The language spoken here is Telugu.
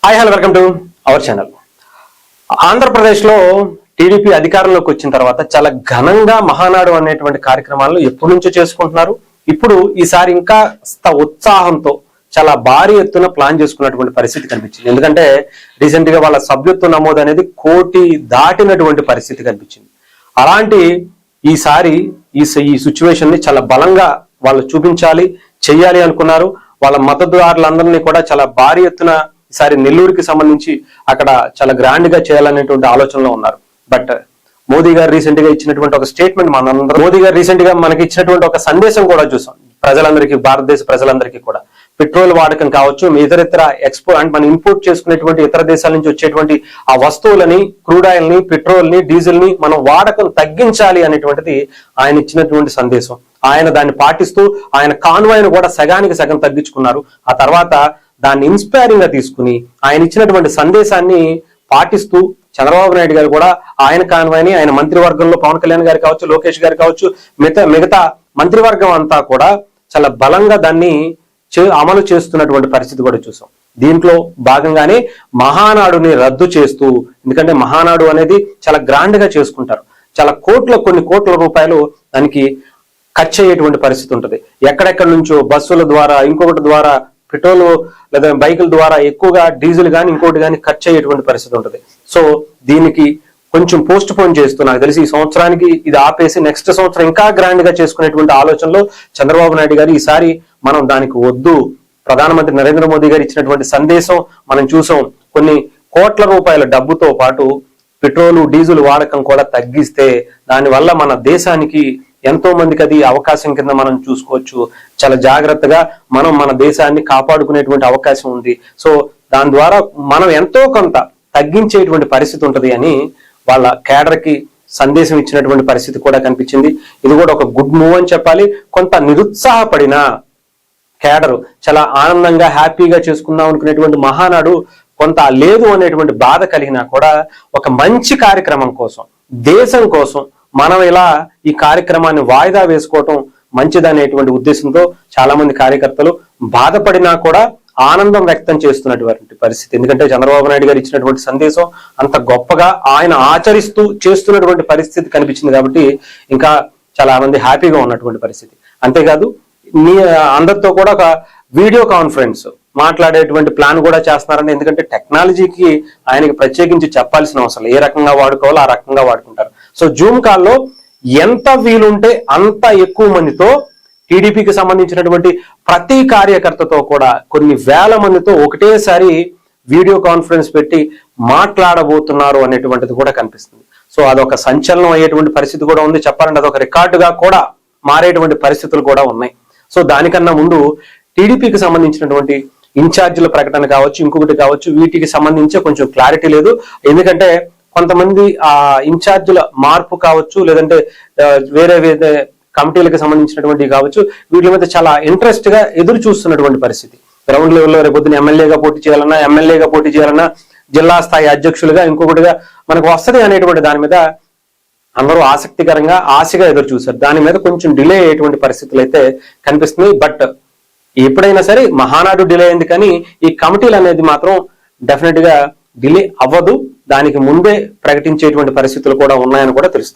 Hi hello welcome to our channel. ఆంధ్రప్రదేశ్లో టీడీపీ అధికారంలోకి వచ్చిన తర్వాత చాలా ఘనంగా మహానాడు అనేటువంటి కార్యక్రమాలను ఎప్పటి నుంచో చేసుకుంటున్నారు. ఇప్పుడు ఈసారి ఇంకా ఉత్సాహంతో చాలా భారీ ఎత్తున ప్లాన్ చేసుకున్నటువంటి పరిస్థితి కనిపించింది. ఎందుకంటే రీసెంట్ గా వాళ్ళ సభ్యత్వ నమోదు అనేది 1 కోటి దాటినటువంటి పరిస్థితి కనిపించింది. అలాంటి ఈసారి ఈ సిచ్యువేషన్ ని చాలా బలంగా వాళ్ళు చూపించాలి, చెయ్యాలి అనుకున్నారు. వాళ్ళ మద్దతుదారులందరినీ కూడా చాలా భారీ ఎత్తున ఈసారి నెల్లూరుకి సంబంధించి అక్కడ చాలా గ్రాండ్ గా చేయాలనేటువంటి ఆలోచనలో ఉన్నారు. బట్ మోదీ గారు రీసెంట్ గా ఇచ్చినటువంటి ఒక స్టేట్మెంట్ మోదీ గారు రీసెంట్ గా మనకి ఇచ్చినటువంటి ఒక సందేశం కూడా చూసాం. ప్రజలందరికీ, భారతదేశ ప్రజలందరికీ కూడా పెట్రోల్ వాడకం కావచ్చు, ఇతర ఎక్స్పోర్ట్ మనం ఇంపోర్ట్ చేసుకునేటువంటి ఇతర దేశాల నుంచి వచ్చేటువంటి ఆ వస్తువులని, క్రూడ్ ఆయిల్ ని, పెట్రోల్ ని, డీజిల్ ని మనం వాడకం తగ్గించాలి అనేటువంటిది ఆయన ఇచ్చినటువంటి సందేశం. ఆయన దాన్ని పాటిస్తూ ఆయన కాన్వాయ్ను కూడా సగానికి సగం తగ్గించుకున్నారు. ఆ తర్వాత దాన్ని ఇన్స్పైరింగ్ గా తీసుకుని ఆయన ఇచ్చినటువంటి సందేశాన్ని పాటిస్తూ చంద్రబాబు నాయుడు గారు కూడా ఆయన కాన్వాయ్ని, ఆయన మంత్రివర్గంలో పవన్ కళ్యాణ్ గారు కావచ్చు, లోకేష్ గారు కావచ్చు, మిగతా మంత్రివర్గం అంతా కూడా చాలా బలంగా దాన్ని అమలు చేస్తున్నటువంటి పరిస్థితి కూడా చూసాం. దీంట్లో భాగంగానే మహానాడుని రద్దు చేస్తూ, ఎందుకంటే మహానాడు అనేది చాలా గ్రాండ్ గా చేసుకుంటారు, చాలా కొన్ని కోట్ల రూపాయలు దానికి ఖర్చు అయ్యేటువంటి పరిస్థితి ఉంటుంది. ఎక్కడెక్కడి నుంచో బస్సుల ద్వారా, ఇంకొకటి ద్వారా, పెట్రోల్ లేదా బైకుల ద్వారా ఎక్కువగా డీజిల్ కానీ ఇంకోటి కానీ ఖర్చు అయ్యేటువంటి పరిస్థితి ఉంటుంది. సో దీనికి కొంచెం పోస్ట్ పోన్ చేస్తూ, నాకు తెలిసి ఈ సంవత్సరానికి ఇది ఆపేసి నెక్స్ట్ సంవత్సరం ఇంకా గ్రాండ్ గా చేసుకునేటువంటి ఆలోచనలో చంద్రబాబు నాయుడు గారు ఈసారి మనం దానికి వద్దు. ప్రధానమంత్రి నరేంద్ర మోదీ గారు ఇచ్చినటువంటి సందేశం మనం చూసాం. కొన్ని కోట్ల రూపాయల డబ్బుతో పాటు పెట్రోలు, డీజిల్ వాడకం కూడా తగ్గిస్తే దానివల్ల మన దేశానికి ఎంతో మందికి అది అవకాశం కింద మనం చూసుకోవచ్చు. చాలా జాగ్రత్తగా మనం మన దేశాన్ని కాపాడుకునేటువంటి అవకాశం ఉంది. సో దాని ద్వారా మనం ఎంతో కొంత తగ్గించేటువంటి పరిస్థితి ఉంటది అని వాళ్ళ కేడర్ కి సందేశం ఇచ్చినటువంటి పరిస్థితి కూడా కనిపించింది. ఇది కూడా ఒక గుడ్ మూవ్ అని చెప్పాలి. కొంత నిరుత్సాహపడిన కేడర్ చాలా ఆనందంగా హ్యాపీగా చేసుకుందాం అనుకునేటువంటి మహానాడు కొంత లేదు అనేటువంటి బాధ కలిగినా కూడా ఒక మంచి కార్యక్రమం కోసం, దేశం కోసం మనం ఇలా ఈ కార్యక్రమాన్ని వాయిదా వేసుకోవటం మంచిదనేటువంటి ఉద్దేశంతో చాలా మంది కార్యకర్తలు బాధపడినా కూడా ఆనందం వ్యక్తం చేస్తున్నటువంటి పరిస్థితి. ఎందుకంటే చంద్రబాబు నాయుడు గారు ఇచ్చినటువంటి సందేశం అంత గొప్పగా ఆయన ఆచరిస్తూ చేస్తున్నటువంటి పరిస్థితి కనిపించింది కాబట్టి ఇంకా చాలా మంది హ్యాపీగా ఉన్నటువంటి పరిస్థితి. అంతేకాదు అందరితో కూడా ఒక వీడియో కాన్ఫరెన్స్ మాట్లాడేటువంటి ప్లాన్ కూడా చేస్తున్నారండి. ఎందుకంటే టెక్నాలజీకి ఆయనకి ప్రత్యేకించి చెప్పాల్సిన అవసరం, ఏ రకంగా వాడుకోవాలో ఆ రకంగా వాడుకుంటారు. సో జూమ్ కాల్లో ఎంత వీలుంటే అంత ఎక్కువ మందితో, టీడీపీకి సంబంధించినటువంటి ప్రతి కార్యకర్తతో కూడా కొన్ని వేల మందితో ఒకటేసారి వీడియో కాన్ఫరెన్స్ పెట్టి మాట్లాడబోతున్నారు అనేటువంటిది కూడా కనిపిస్తుంది. సో అదొక సంచలనం అయ్యేటువంటి పరిస్థితి కూడా ఉంది. చెప్పాలంటే అదొక రికార్డుగా కూడా మారేటువంటి పరిస్థితులు కూడా ఉన్నాయి. సో దానికన్నా ముందు టీడీపీకి సంబంధించినటువంటి ఇన్ఛార్జీల ప్రకటన కావచ్చు, ఇంకొకటి కావచ్చు, వీటికి సంబంధించి కొంచెం క్లారిటీ లేదు. ఎందుకంటే కొంతమంది ఆ ఇన్ఛార్జీల మార్పు కావచ్చు, లేదంటే వేరే కమిటీలకు సంబంధించినటువంటి కావచ్చు, వీటి మీద చాలా ఇంట్రెస్ట్ గా ఎదురు చూస్తున్నటువంటి పరిస్థితి. గ్రౌండ్ లెవెల్లో రేపొద్దున ఎమ్మెల్యేగా పోటీ చేయాలన్నా, జిల్లా స్థాయి అధ్యక్షులుగా ఇంకొకటిగా మనకు వస్తది అనేటువంటి దాని మీద అందరూ ఆసక్తికరంగా ఆశగా ఎదురు చూశారు. దాని మీద కొంచెం డిలే అయ్యేటువంటి పరిస్థితులు అయితే కనిపిస్తున్నాయి. బట్ ఎప్పుడైనా సరే మహానాడు డిలే అయింది, కానీ ఈ కమిటీలు అనేది మాత్రం డెఫినెట్ గా డిలే అవ్వదు. దానికి ముందే ప్రకటించేటువంటి పరిస్థితులు కూడా ఉన్నాయని కూడా తెలుస్తాం.